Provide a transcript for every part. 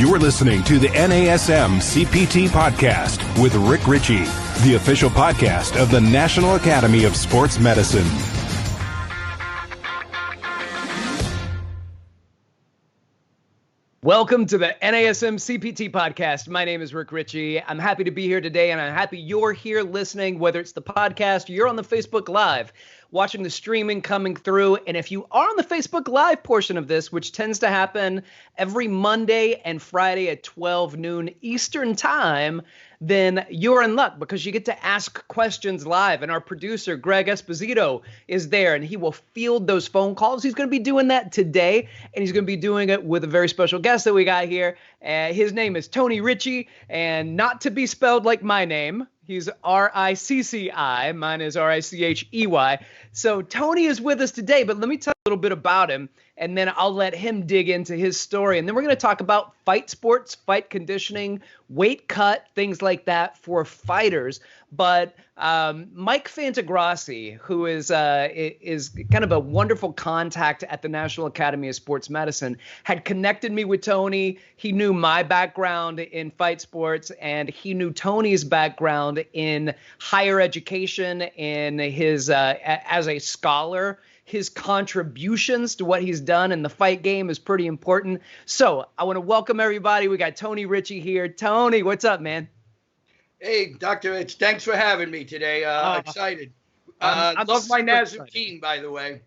You're listening to the NASM CPT podcast with Rick Richey, the official podcast of the National Academy of Sports Medicine. Welcome to the NASM CPT podcast. My name is Rick Richey. I'm happy to be here today, and I'm happy you're here listening, whether it's the podcast, you're on the Facebook Live, watching the streaming coming through. And if you are on the Facebook Live portion of this, which tends to happen every Monday and Friday at 12 noon Eastern time, then you're in luck because you get to ask questions live. And our producer, Greg Esposito, is there, and he will field those phone calls. He's going to be doing that today, and he's going to be doing it with a very special guest that we got here. His name is Tony Ricci, and not to be spelled like my name. He's R-I-C-C-I. Mine is R-I-C-H-E-Y. So Tony is with us today, but let me tell you a little bit about him, and then I'll let him dig into his story. And then we're going to talk about fight sports, fight conditioning, weight cut, things like that for fighters. But Mike Fantagrassi, who is kind of a wonderful contact at the National Academy of Sports Medicine, had connected me with Tony. He knew my background in fight sports, and he knew Tony's background in higher education, in his as a scholar. His contributions to what he's done in the fight game is pretty important. So I want to welcome everybody. We got Tony Ricci here. Tony, what's up, man? Hey, Dr. Rich, thanks for having me today. Excited. I love my NASM team, by the way.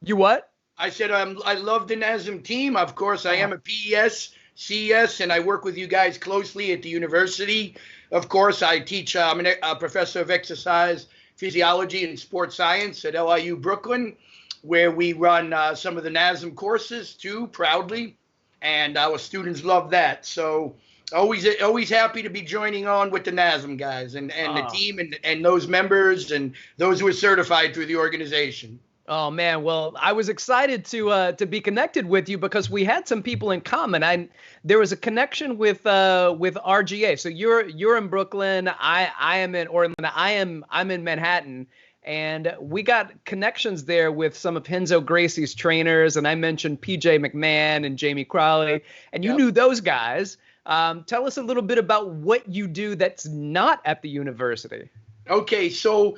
You what? I said I love the NASM team. Of course, I am a PES, CES, and I work with you guys closely at the university. Of course, I teach. I'm a professor of exercise physiology and sports science at LIU Brooklyn, where we run some of the NASM courses too, proudly, and our students love that. So always happy to be joining on with the NASM guys and the team and those members and those who are certified through the organization. Oh man, well, I was excited to be connected with you because we had some people in common. There was a connection with RGA. So you're in Brooklyn. I am in Orlando. I'm in Manhattan. And we got connections there with some of Renzo Gracie's trainers. And I mentioned PJ McMahon and Jamie Crowley. And you knew those guys. Tell us a little bit about what you do that's not at the university. Okay, so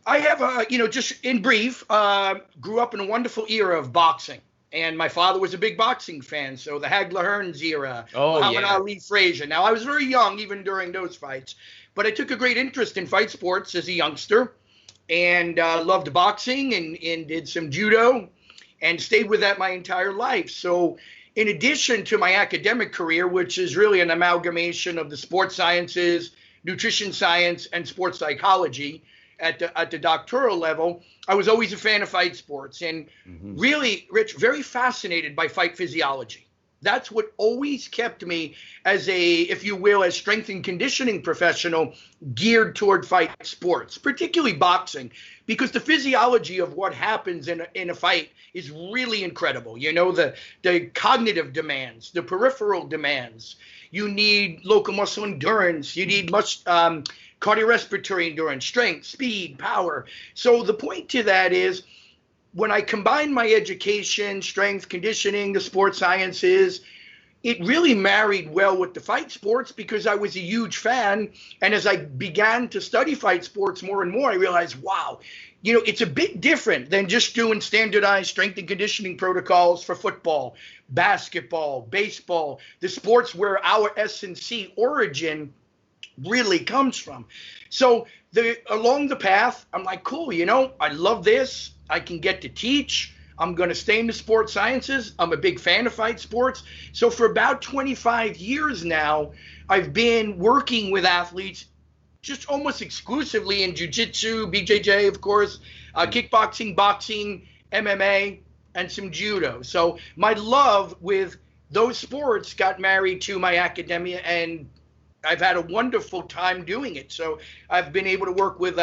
I have, just in brief, grew up in a wonderful era of boxing. And my father was a big boxing fan. So the Hagler Hearns era, Muhammad Ali, Frazier. Now, I was very young even during those fights. But I took a great interest in fight sports as a youngster. And loved boxing and did some judo and stayed with that my entire life. So in addition to my academic career, which is really an amalgamation of the sports sciences, nutrition science, and sports psychology at the doctoral level, I was always a fan of fight sports and really, Rich, very fascinated by fight physiology. That's what always kept me as if you will, as strength and conditioning professional geared toward fight sports, particularly boxing, because the physiology of what happens in a fight is really incredible. You know, the cognitive demands, the peripheral demands. You need local muscle endurance. You need much cardiorespiratory endurance, strength, speed, power. So the point to that is, when I combined my education, strength, conditioning, the sports sciences, it really married well with the fight sports because I was a huge fan. And as I began to study fight sports more and more, I realized, wow, it's a bit different than just doing standardized strength and conditioning protocols for football, basketball, baseball, the sports where our S&C origin really comes from. So along the path, I'm like, cool, I love this. I can get to teach. I'm going to stay in the sports sciences. I'm a big fan of fight sports. So for about 25 years now, I've been working with athletes just almost exclusively in jiu-jitsu, BJJ, of course, kickboxing, boxing, MMA, and some judo. So my love with those sports got married to my academia, and I've had a wonderful time doing it. So I've been able to work with,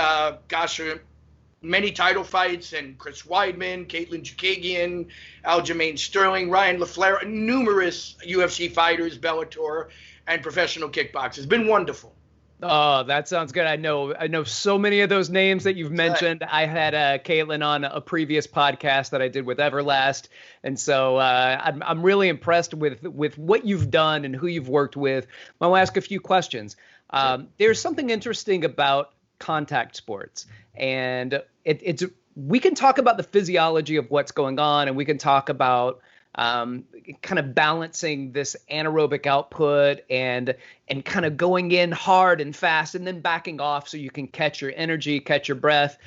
many title fights, and Chris Weidman, Caitlin Chukagian, Aljamain Sterling, Ryan LaFleur, numerous UFC fighters, Bellator, and professional kickboxers. It's been wonderful. Oh, that sounds good. I know so many of those names that you've mentioned. Right. I had Caitlin on a previous podcast that I did with Everlast, and so I'm really impressed with what you've done and who you've worked with. I'll ask a few questions. Sure. There's something interesting about contact sports, and it's we can talk about the physiology of what's going on, and we can talk about kind of balancing this anaerobic output and kind of going in hard and fast and then backing off so you can catch your energy, catch your breath.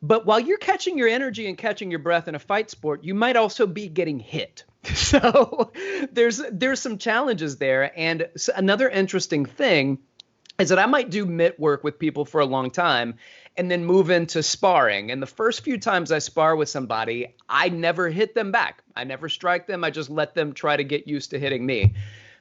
But while you're catching your energy and catching your breath in a fight sport, you might also be getting hit. So there's some challenges there. And another interesting thing is that I might do mitt work with people for a long time and then move into sparring. And the first few times I spar with somebody, I never hit them back. I never strike them. I just let them try to get used to hitting me.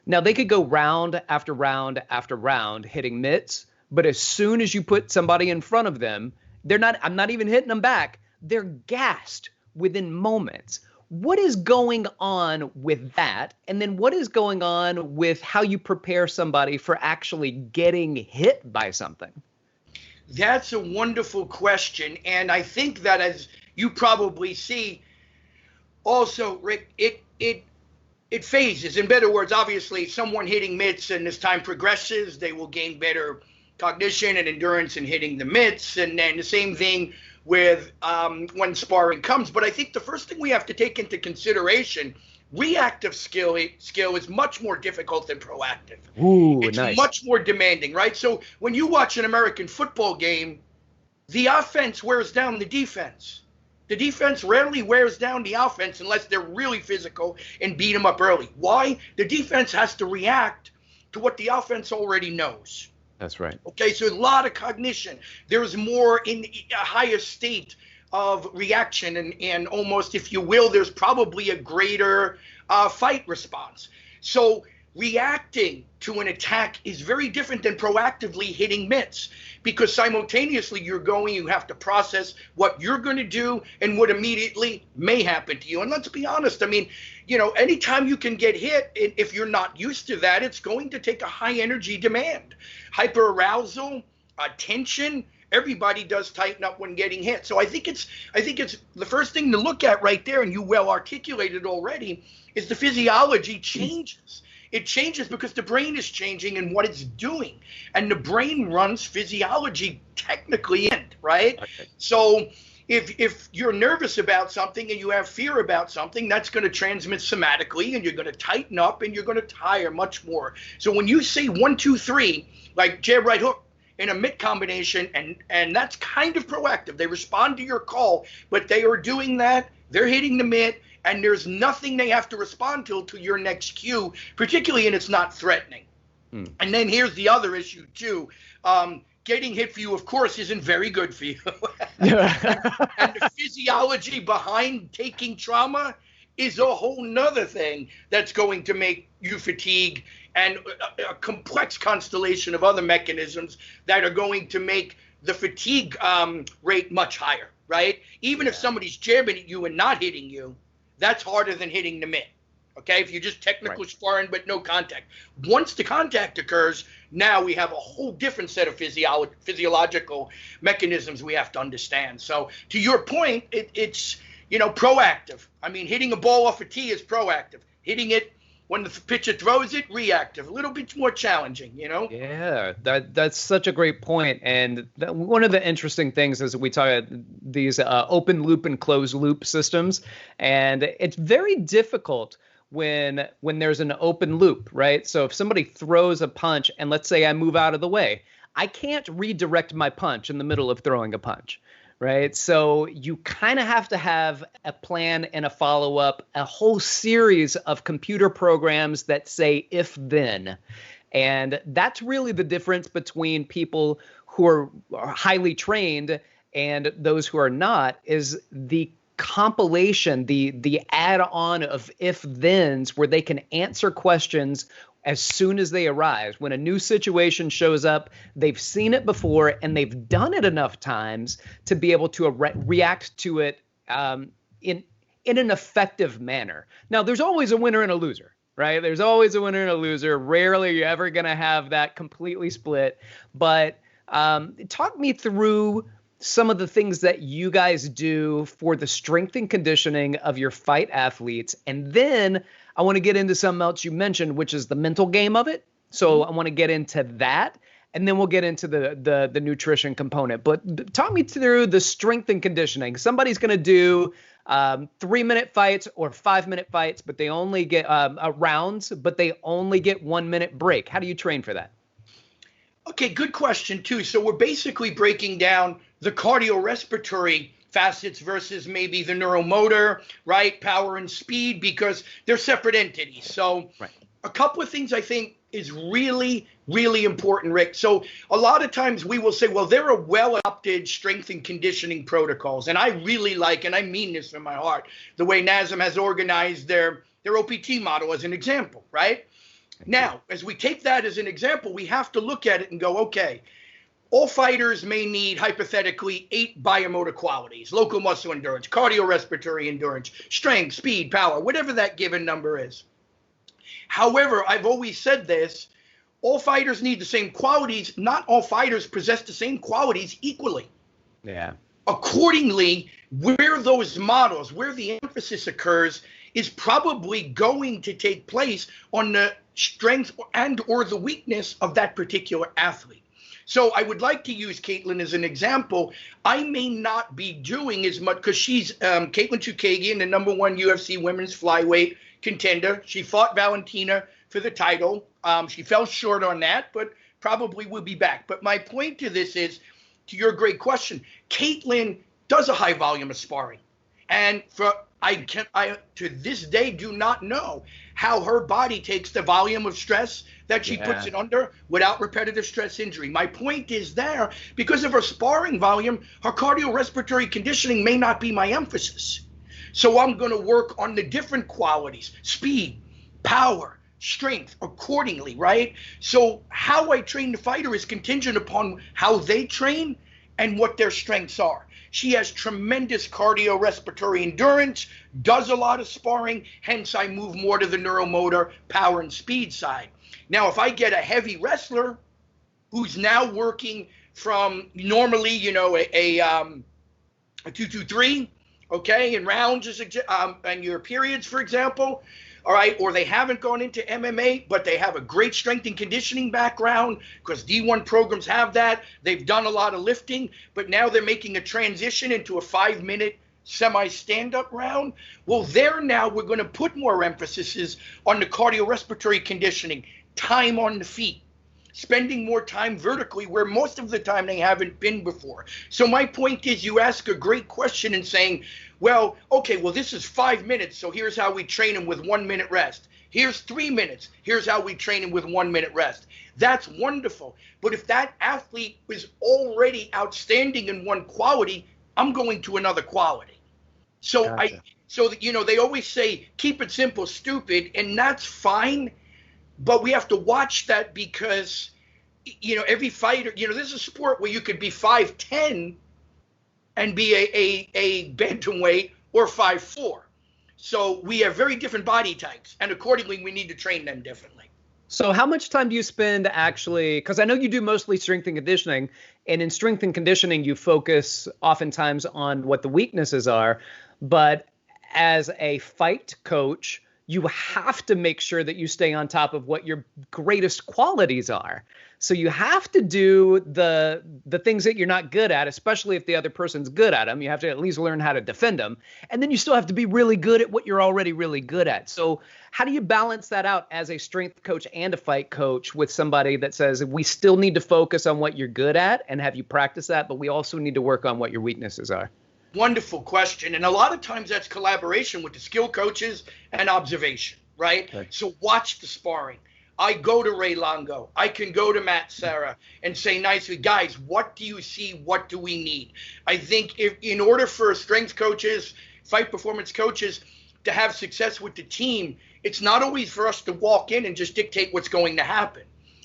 Now, they could go round after round after round hitting mitts, but as soon as you put somebody in front of them, I'm not even hitting them back. They're gassed within moments. What is going on with that? And then what is going on with how you prepare somebody for actually getting hit by something? That's a wonderful question. And I think that, as you probably see, also, Rick, it phases. In better words, obviously, someone hitting mitts, and as time progresses, they will gain better cognition and endurance in hitting the mitts. And then the same thing with when sparring comes. But I think the first thing we have to take into consideration, reactive skill is much more difficult than proactive. Ooh, it's nice. Much more demanding, right? So when you watch an American football game, the offense wears down the defense. The defense rarely wears down the offense unless they're really physical and beat them up early. Why? The defense has to react to what the offense already knows. That's right. Okay, so a lot of cognition. There's more in a higher state of reaction, and almost, if you will, there's probably a greater fight response. So reacting to an attack is very different than proactively hitting mitts, because simultaneously you have to process what you're going to do and what immediately may happen to you. And let's be honest, I mean, anytime you can get hit, if you're not used to that, it's going to take a high energy demand. Hyperarousal, tension, everybody does tighten up when getting hit. So I think it's the first thing to look at right there, and you well articulated already, is the physiology changes. It changes because the brain is changing and what it's doing. And the brain runs physiology technically in, right? Okay. So if you're nervous about something and you have fear about something, that's going to transmit somatically, and you're going to tighten up and you're going to tire much more. So when you say 1, 2, 3, like jab, right hook in a mitt combination, and that's kind of proactive. They respond to your call, but they are doing that. They're hitting the mitt, and there's nothing they have to respond to your next cue, particularly, and it's not threatening. And then here's the other issue too. Getting hit for you, of course, isn't very good for you. And the physiology behind taking trauma is a whole nother thing that's going to make you fatigue, and a complex constellation of other mechanisms that are going to make the fatigue rate much higher, right? Even if somebody's jabbing at you and not hitting you, that's harder than hitting the mitt, okay? If you're just technical sparring but no contact. Once the contact occurs, now we have a whole different set of physiological mechanisms we have to understand. So to your point, it's proactive. I mean, hitting a ball off a tee is proactive. Hitting it when the pitcher throws it, reactive. A little bit more challenging, Yeah, that's such a great point. And one of the interesting things is we talk about these open loop and closed loop systems. And it's very difficult when there's an open loop, right? So if somebody throws a punch and let's say I move out of the way, I can't redirect my punch in the middle of throwing a punch. Right. So you kind of have to have a plan and a follow up, a whole series of computer programs that say if then. And that's really the difference between people who are highly trained and those who are not, is the compilation, the add-on of if-thens where they can answer questions as soon as they arise. When a new situation shows up, they've seen it before and they've done it enough times to be able to react to it in an effective manner. Now, there's always a winner and a loser. right? There's always a winner and a loser. Rarely are you ever going to have that completely split. But talk me through some of the things that you guys do for the strength and conditioning of your fight athletes. And then I want to get into something else you mentioned, which is the mental game of it. So I want to get into that. And then we'll get into the nutrition component. But talk me through the strength and conditioning. Somebody's going to do 3-minute fights or 5-minute fights, but they only get rounds, but they only get 1-minute break. How do you train for that? Okay, good question too. So we're basically breaking down the cardiorespiratory facets versus maybe the neuromotor, right? Power and speed, because they're separate entities. So a couple of things I think is really, really important, Rick. So a lot of times we will say, well, there are well-adopted strength and conditioning protocols. And I really like, and I mean this from my heart, the way NASM has organized their OPT model as an example, right? Now, as we take that as an example, we have to look at it and go, okay, all fighters may need hypothetically 8 biomotor qualities: local muscle endurance, cardiorespiratory endurance, strength, speed, power, whatever that given number is. However, I've always said this, all fighters need the same qualities. Not all fighters possess the same qualities equally. Yeah. Accordingly, where those models, where the emphasis occurs, is probably going to take place on the strength and or the weakness of that particular athlete. So I would like to use Caitlin as an example. I may not be doing as much because she's Caitlin Chukagian, the #1 UFC women's flyweight contender. She fought Valentina for the title. She fell short on that, but probably will be back. But my point to this is, to your great question, Caitlin does a high volume of sparring. And I to this day do not know how her body takes the volume of stress that she puts it under without repetitive stress injury. My point is there, because of her sparring volume, her cardiorespiratory conditioning may not be my emphasis. So I'm going to work on the different qualities: speed, power, strength, accordingly, right? So how I train the fighter is contingent upon how they train and what their strengths are. She has tremendous cardiorespiratory endurance, does a lot of sparring, hence I move more to the neuromotor, power, and speed side. Now, if I get a heavy wrestler who's now working from normally, a 2-2-3, okay, in rounds and your periods, for example, all right, or they haven't gone into MMA, but they have a great strength and conditioning background, because D1 programs have that. They've done a lot of lifting, but now they're making a transition into a 5-minute semi-stand-up round. Well, there now we're going to put more emphasis on the cardiorespiratory conditioning, time on the feet, spending more time vertically where most of the time they haven't been before. So my point is, you ask a great question and saying, well, okay, well, this is 5 minutes, so here's how we train them with 1-minute rest. Here's 3 minutes. Here's how we train them with 1-minute rest. That's wonderful. But if that athlete is already outstanding in one quality, I'm going to another quality. So gotcha. They always say, keep it simple, stupid, and that's fine. But we have to watch that because, every fighter, this is a sport where you could be 5'10" and be a bantamweight, or 5'4". So we have very different body types, and accordingly, we need to train them differently. So how much time do you spend actually, because I know you do mostly strength and conditioning, and in strength and conditioning, you focus oftentimes on what the weaknesses are, but as a fight coach, you have to make sure that you stay on top of what your greatest qualities are. So you have to do the things that you're not good at, especially if the other person's good at them. You have to at least learn how to defend them. And then you still have to be really good at what you're already really good at. So how do you balance that out as a strength coach and a fight coach with somebody that says, we still need to focus on what you're good at and have you practice that, but we also need to work on what your weaknesses are? Wonderful question. And a lot of times that's collaboration with the skill coaches and observation, right? Okay. So watch the sparring. I go to Ray Longo. I can go to Matt Serra and say nicely, guys, what do you see? What do we need? I think in order for strength coaches, fight performance coaches to have success with the team, it's not always for us to walk in and just dictate what's going to happen.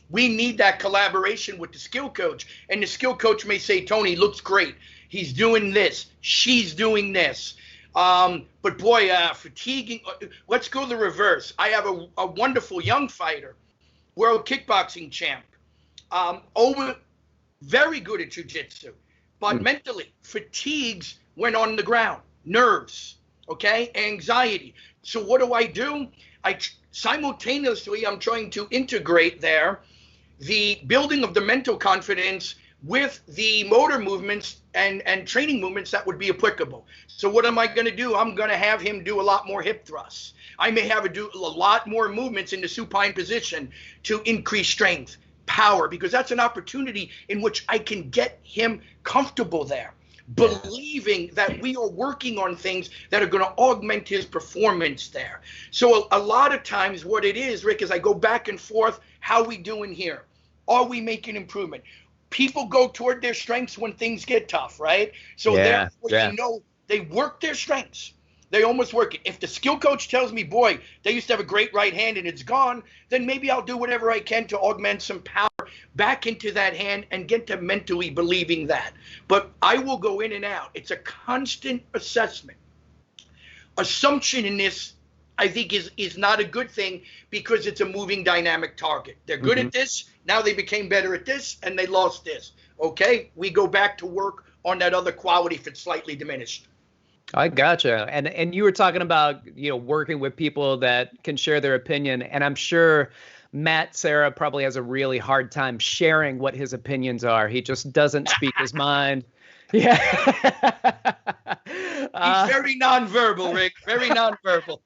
We need that collaboration with the skill coach. And the skill coach may say, Tony, looks great. He's doing this. She's doing this. But boy, fatiguing. Let's go the reverse. I have a wonderful young fighter, world kickboxing champ, very good at jiu-jitsu, but mentally fatigues when on the ground, nerves, okay, anxiety. So what do? Simultaneously, I'm trying to integrate there the building of the mental confidence with the motor movements and training movements that would be applicable. So what am I going to do? I'm going to have him do a lot more hip thrusts. I may have him do a lot more movements in the supine position to increase strength, power, because that's an opportunity in which I can get him comfortable there, believing that we are working on things that are going to augment his performance there. So a lot of times what it is, Rick, is I go back and forth. How we doing here? Are we making improvement? People go toward their strengths when things get tough, right? So therefore, you know, they work their strengths. They almost work it. If the skill coach tells me, boy, they used to have a great right hand and it's gone, then maybe I'll do whatever I can to augment some power back into that hand and get to mentally believing that. But I will go in and out. It's a constant assessment. Assumption in this, I think, is not a good thing because it's a moving dynamic target. They're good at this. Now they became better at this and they lost this. Okay, we go back to work on that other quality if it's slightly diminished. I gotcha. And you were talking about, you know, working with people that can share their opinion. And I'm sure Matt Serra probably has a really hard time sharing what his opinions are. He just doesn't speak his mind. Yeah. He's very nonverbal, Rick. Very nonverbal.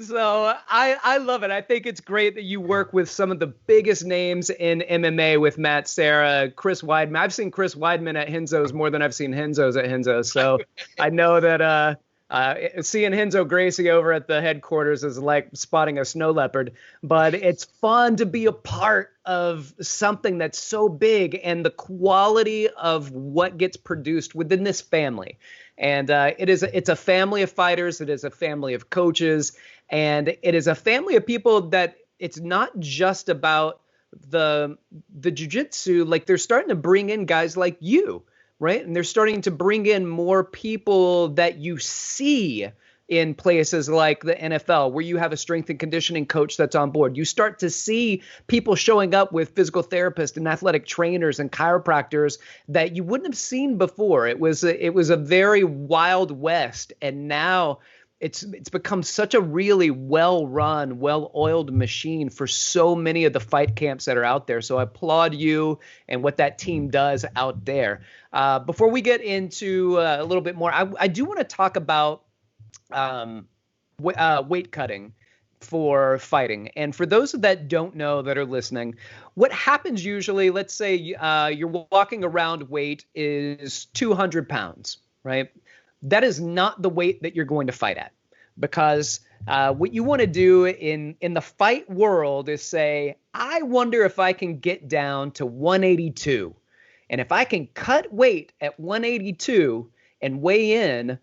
So I love it. I think it's great that you work with some of the biggest names in MMA with Matt Serra, Chris Weidman. I've seen Chris Weidman at Henzo's more than I've seen Henzo's at Henzo's. So I know that seeing Henzo Gracie over at the headquarters is like spotting a snow leopard. But it's fun to be a part of something that's so big and the quality of what gets produced within this family. And it's a family of fighters. It is a family of coaches, and it is a family of people that it's not just about the jiu-jitsu. Like, they're starting to bring in guys like you, right? And they're starting to bring in more people that you see in places like the NFL, where you have a strength and conditioning coach that's on board. You start to see people showing up with physical therapists and athletic trainers and chiropractors that you wouldn't have seen before. It was a very wild west, and now it's become such a really well-run, well-oiled machine for so many of the fight camps that are out there. So I applaud you and what that team does out there. Before we get into a little bit more, I do want to talk about weight cutting for fighting. And for those that don't know, that are listening, what happens usually, let's say you're walking around, weight is 200 pounds, right? That is not the weight that you're going to fight at, because what you want to do in the fight world is say, I wonder if I can get down to 182. And if I can cut weight at 182 and weigh in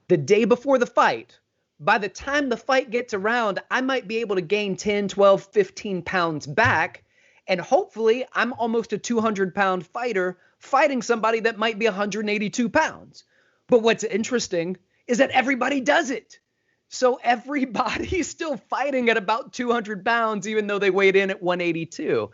the day before the fight, by the time the fight gets around, I might be able to gain 10, 12, 15 pounds back. And hopefully I'm almost a 200-pound fighter fighting somebody that might be 182 pounds. But what's interesting is that everybody does it. So everybody's still fighting at about 200 pounds, even though they weighed in at 182.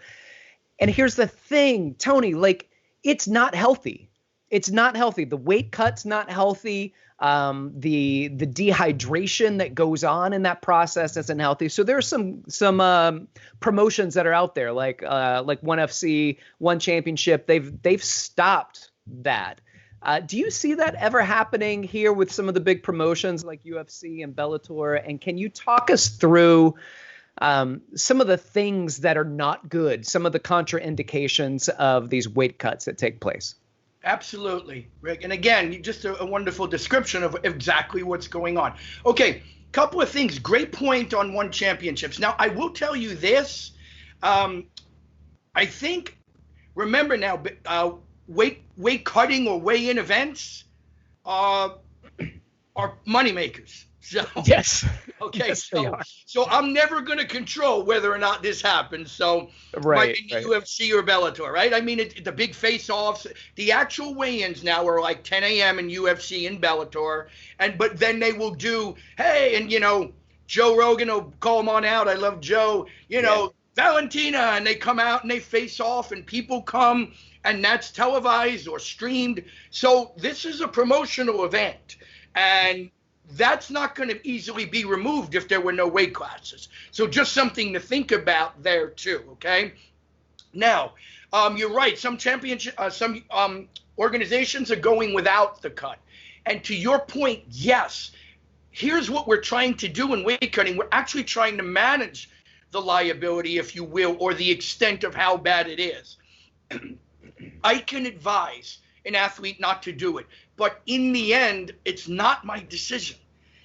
And here's the thing, Tony, like, it's not healthy. It's not healthy. The weight cut's not healthy. The dehydration that goes on in that process isn't healthy. So there's some promotions that are out there, like One FC, One Championship. They've stopped that. Do you see that ever happening here with some of the big promotions like UFC and Bellator? And can you talk us through some of the things that are not good, some of the contraindications of these weight cuts that take place? Absolutely, Rick. And again, just a wonderful description of exactly what's going on. Okay, couple of things. Great point on One Championships. Now, I will tell you this. I think, remember now, weight cutting or weigh-in events are are moneymakers. So yes. Okay. Yes, so I'm never going to control whether or not this happens. So right. UFC or Bellator, right? I mean, the big face-offs, the actual weigh-ins now are like 10 a.m. in UFC and Bellator, but then they will do, hey, and Joe Rogan will call them on out. I love Joe. Valentina, and they come out and they face off, and people come, and that's televised or streamed. So this is a promotional event, and that's not going to easily be removed if there were no weight classes. So just something to think about there too. Okay. Now, you're right. Some organizations are going without the cut, and to your point, yes. Here's what we're trying to do in weight cutting. We're actually trying to manage the liability, if you will, or the extent of how bad it is. I can advise an athlete not to do it, but in the end, it's not my decision.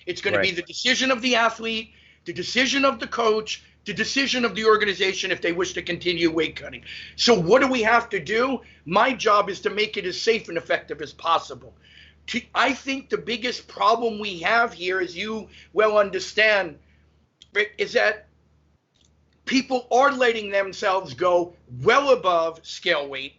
It's going to be the decision of the athlete, the decision of the coach, the decision of the organization if they wish to continue weight cutting. So what do we have to do? My job is to make it as safe and effective as possible. I think the biggest problem we have here, as you well understand, Rick, is that people are letting themselves go well above scale weight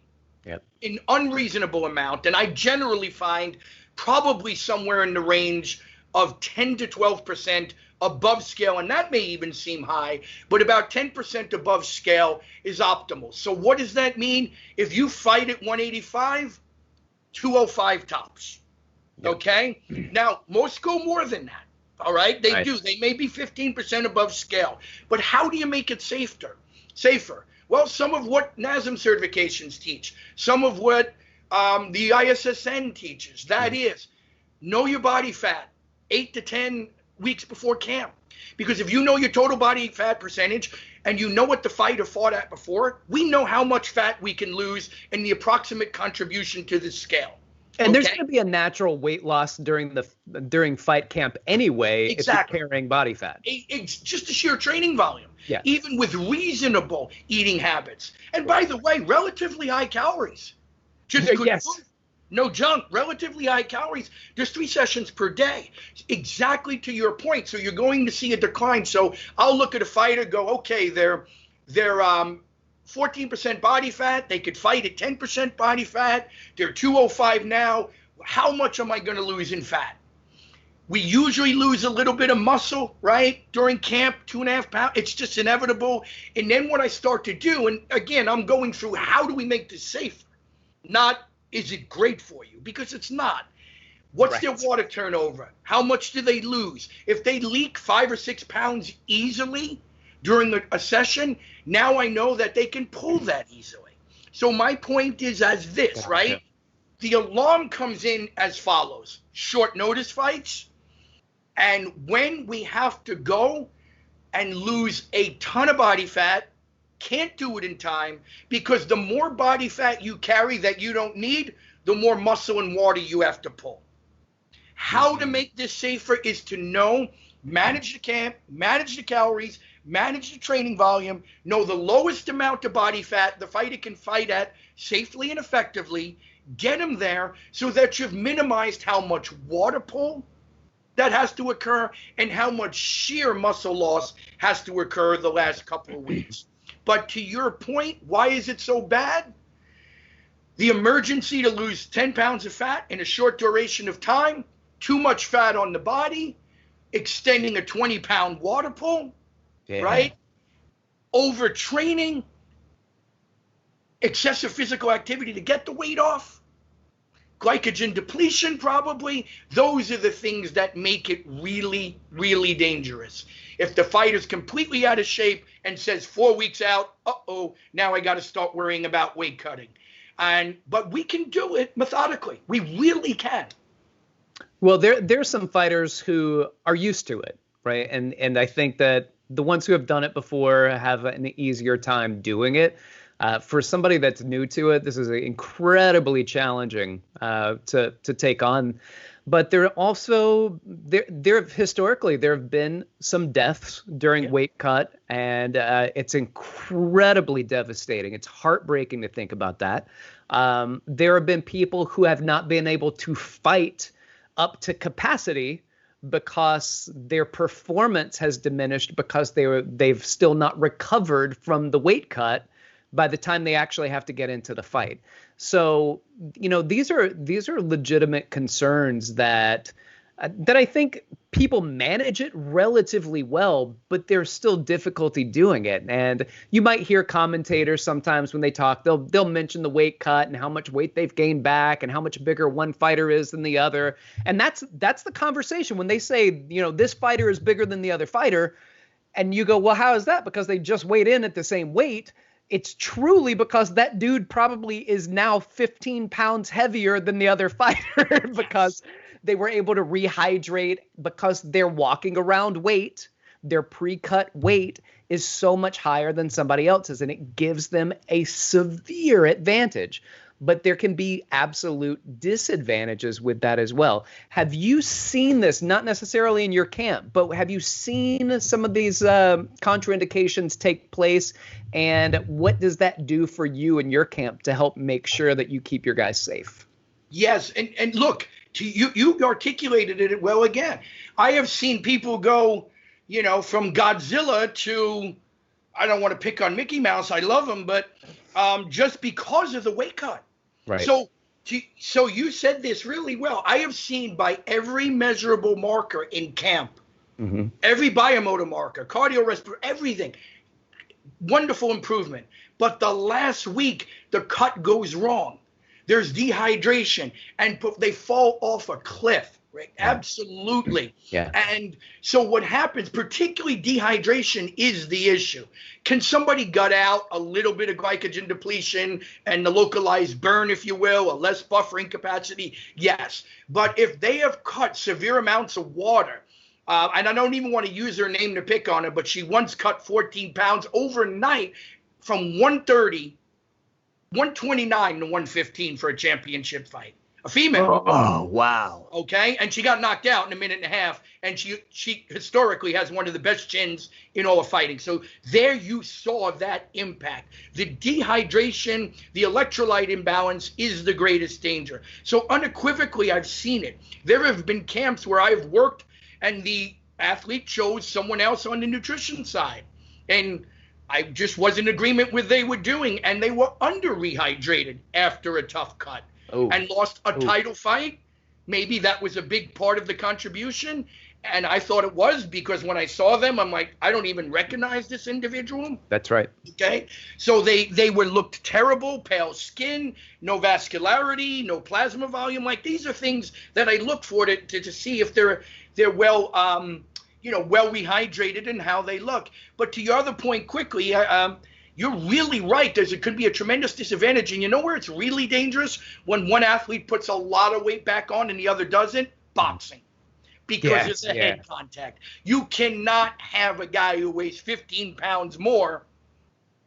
in unreasonable amount. And I generally find probably somewhere in the range of 10 to 12% above scale. And that may even seem high, but about 10% above scale is optimal. So what does that mean? If you fight at 185, 205 tops. Okay. Now, most go more than that. All right. They do. They may be 15% above scale. But how do you make it safer? Well, some of what NASM certifications teach, some of what the ISSN teaches, that is, know your body fat 8 to 10 weeks before camp. Because if you know your total body fat percentage and you know what the fighter fought at before, we know how much fat we can lose and the approximate contribution to the scale. And there's going to be a natural weight loss during fight camp anyway. Exactly. If you're carrying body fat. It's just the sheer training volume. Yeah. Even with reasonable eating habits. And by the way, relatively high calories. Just good food. No junk, relatively high calories. There's 3 sessions per day. Exactly to your point. So you're going to see a decline. So I'll look at a fighter, go, okay, they're 14% body fat. They could fight at 10% body fat. They're 205 now. How much am I going to lose in fat? We usually lose a little bit of muscle, right? During camp, 2.5 pounds. It's just inevitable. And then what I start to do, and again, I'm going through how do we make this safer? Not is it great for you? Because it's not. What's their water turnover? How much do they lose? If they leak 5 or 6 pounds easily during a session, now I know that they can pull that easily. So my point is as this, right? The alarm comes in as follows. Short notice fights. And when we have to go and lose a ton of body fat, can't do it in time because the more body fat you carry that you don't need, the more muscle and water you have to pull. How to make this safer is to know, manage the camp, manage the calories, manage the training volume, know the lowest amount of body fat the fighter can fight at safely and effectively, get them there so that you've minimized how much water pull that has to occur and how much sheer muscle loss has to occur the last couple of weeks. But to your point, why is it so bad? The emergency to lose 10 pounds of fat in a short duration of time, too much fat on the body, extending a 20-pound water pull, right? Overtraining, excessive physical activity to get the weight off, glycogen depletion probably. Those are the things that make it really, really dangerous. If the fighter's completely out of shape and says 4 weeks out, now I got to start worrying about weight cutting. But we can do it methodically. We really can. Well, there's some fighters who are used to it, right? And I think that the ones who have done it before have an easier time doing it. For somebody that's new to it, this is incredibly challenging to take on. But there historically have been some deaths during weight cut, and it's incredibly devastating. It's heartbreaking to think about that. There have been people who have not been able to fight up to capacity because their performance has diminished because they've still not recovered from the weight cut by the time they actually have to get into the fight. So, these are legitimate concerns that I think people manage it relatively well, but there's still difficulty doing it. And you might hear commentators sometimes when they talk, they'll mention the weight cut and how much weight they've gained back and how much bigger one fighter is than the other. And that's the conversation when they say, this fighter is bigger than the other fighter. And you go, well, how is that? Because they just weighed in at the same weight. It's truly because that dude probably is now 15 pounds heavier than the other fighter because they were able to rehydrate, because they're walking around weight. Their pre-cut weight is so much higher than somebody else's, and it gives them a severe advantage. But there can be absolute disadvantages with that as well. Have you seen this, not necessarily in your camp, but have you seen some of these contraindications take place? And what does that do for you and your camp to help make sure that you keep your guys safe? Yes. And look, you articulated it well again. I have seen people go, from Godzilla to, I don't want to pick on Mickey Mouse. I love him, but just because of the weight cut. Right. So you said this really well. I have seen by every measurable marker in camp, every biomotor marker, cardiorespiratory, everything, wonderful improvement. But the last week, the cut goes wrong. There's dehydration, and they fall off a cliff. Right? Yeah. Absolutely. Yeah. And so what happens, particularly dehydration, is the issue. Can somebody gut out a little bit of glycogen depletion and the localized burn, if you will, a less buffering capacity? Yes. But if they have cut severe amounts of water, and I don't even want to use her name to pick on her, but she once cut 14 pounds overnight from 129 to 115 for a championship fight. A female. Oh, wow. Okay. And she got knocked out in a minute and a half. And she historically has one of the best chins in all of fighting. So there you saw that impact. The dehydration, the electrolyte imbalance is the greatest danger. So unequivocally, I've seen it. There have been camps where I've worked and the athlete chose someone else on the nutrition side. And I just was in agreement with what they were doing. And they were under rehydrated after a tough cut. And lost a title fight. Maybe that was a big part of the contribution. And I thought it was, because when I saw them, I'm like, I don't even recognize this individual. That's right. Okay. So they looked terrible, pale skin, no vascularity, no plasma volume. Like, these are things that I look for to see if they're well, well rehydrated and how they look. But to your other point quickly, you're really right. It could be a tremendous disadvantage. And you know where it's really dangerous? When one athlete puts a lot of weight back on and the other doesn't? Boxing. Because it's a head contact. You cannot have a guy who weighs 15 pounds more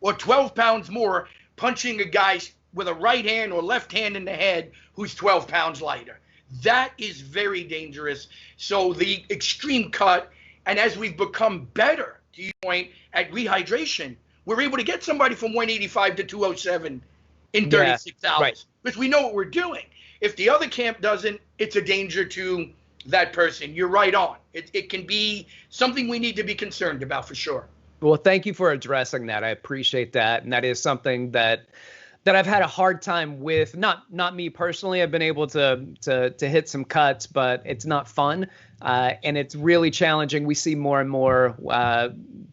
or 12 pounds more punching a guy with a right hand or left hand in the head who's 12 pounds lighter. That is very dangerous. So the extreme cut, and as we've become better, to your point, at rehydration, we're able to get somebody from 185 to 207 in 36 hours. Right. Because we know what we're doing. If the other camp doesn't, it's a danger to that person. You're right on. It can be something we need to be concerned about for sure. Well, thank you for addressing that. I appreciate that. And that is something that I've had a hard time with. Not me personally. I've been able to hit some cuts, but it's not fun. And it's really challenging. We see more and more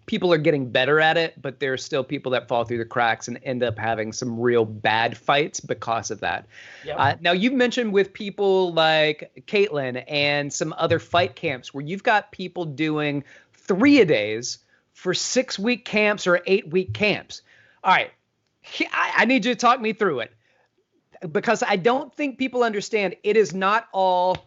people are getting better at it, but there's still people that fall through the cracks and end up having some real bad fights because of that. Yep. Now, you've mentioned with people like Caitlin and some other fight camps where you've got people doing 3-a-days for 6-week camps or 8-week camps. All right. I need you to talk me through it, because I don't think people understand it is not all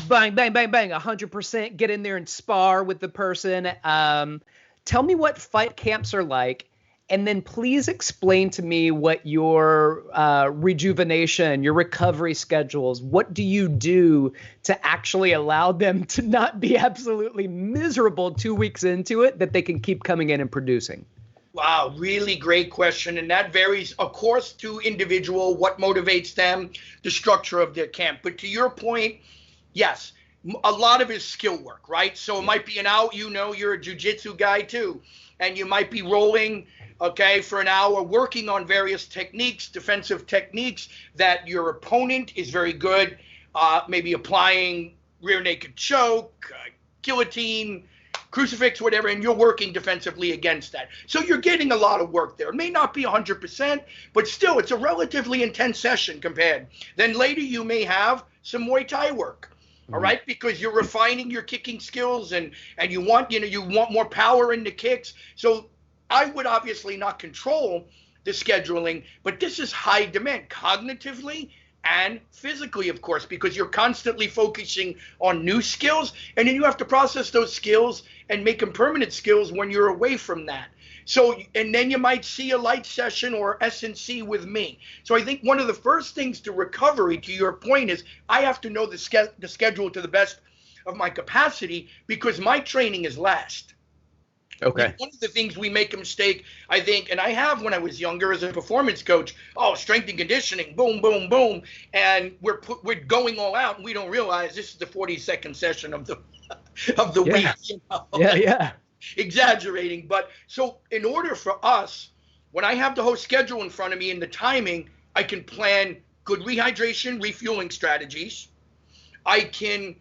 bang, bang, bang, bang, 100% get in there and spar with the person. Tell me what fight camps are like, and then please explain to me what your rejuvenation, your recovery schedules, what do you do to actually allow them to not be absolutely miserable 2 weeks into it, that they can keep coming in and producing? Wow, really great question. And that varies, of course, to individual, what motivates them, the structure of their camp. But to your point, Yes. A lot of his skill work, right? So it might be an hour, you're a jiu-jitsu guy too, and you might be rolling, okay, for an hour, working on various techniques, defensive techniques that your opponent is very good, maybe applying rear naked choke, guillotine, crucifix, whatever, and you're working defensively against that. So you're getting a lot of work there. It may not be 100%, but still, it's a relatively intense session compared. Then later you may have some Muay Thai work. All right, because you're refining your kicking skills and you want more power in the kicks. So I would obviously not control the scheduling, but this is high demand cognitively and physically, of course, because you're constantly focusing on new skills, and then you have to process those skills and make them permanent skills when you're away from that. So, and then you might see a light session or S&C with me. So I think one of the first things to recovery, to your point, is I have to know the schedule to the best of my capacity, because my training is last. Okay. One of the things we make a mistake, I think, and I have when I was younger as a performance coach, strength and conditioning, boom, boom, boom, and we're going all out, and we don't realize this is the 42nd session of the week. Yeah. Exaggerating. But so in order for us, when I have the whole schedule in front of me and the timing, I can plan good rehydration, refueling strategies. I can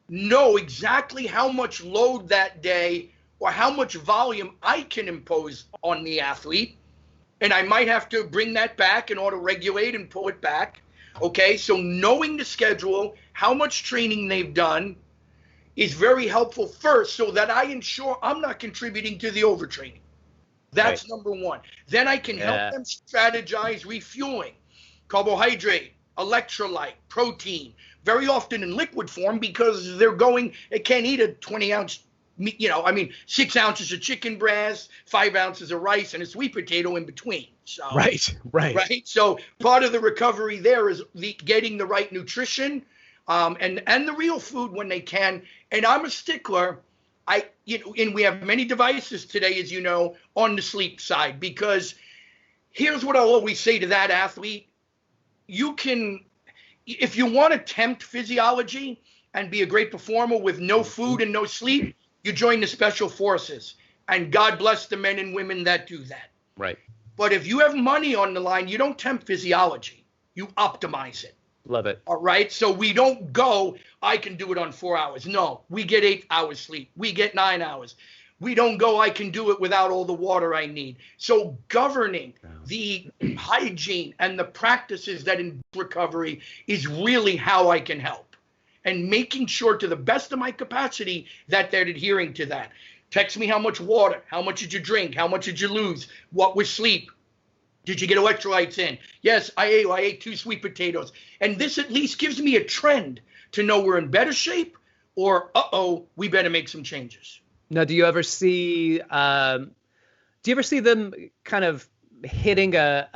know exactly how much load that day or how much volume I can impose on the athlete. And I might have to bring that back and auto-regulate and pull it back. Okay, so knowing the schedule, how much training they've done, is very helpful first, so that I ensure I'm not contributing to the overtraining. That's right. Number one. Then I can help them strategize refueling, carbohydrate, electrolyte, protein, very often in liquid form, because they can't eat a 20-ounce, 6 ounces of chicken breast, 5 ounces of rice, and a sweet potato in between. So, right. So part of the recovery there is getting the right nutrition, and the real food when they can. And I'm a stickler. And we have many devices today, as you know, on the sleep side, because here's what I'll always say to that athlete. If you want to tempt physiology and be a great performer with no food and no sleep, you join the special forces, and God bless the men and women that do that. Right. But if you have money on the line, you don't tempt physiology. You optimize it. Love it. All right. So we don't go, I can do it on 4 hours. No, we get 8 hours sleep. We get 9 hours. We don't go, I can do it without all the water I need. So governing the hygiene and the practices that in recovery is really how I can help. And making sure to the best of my capacity that they're adhering to that. Text me how much water, how much did you drink, how much did you lose, what was sleep? Did you get electrolytes in? Yes, I ate 2 sweet potatoes. And this at least gives me a trend to know we're in better shape, or, we better make some changes. Now, do you ever see them kind of hitting a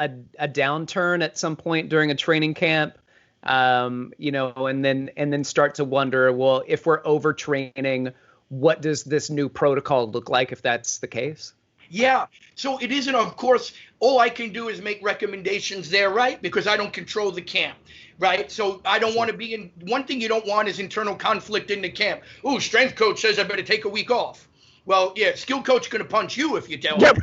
downturn at some point during a training camp, and then start to wonder, well, if we're overtraining, what does this new protocol look like if that's the case? Yeah. So it isn't, of course, all I can do is make recommendations there, right? Because I don't control the camp, right? So I don't want to be in, one thing you don't want is internal conflict in the camp. Ooh, strength coach says I better take a week off. Well, yeah, skill coach going to punch you if you tell him.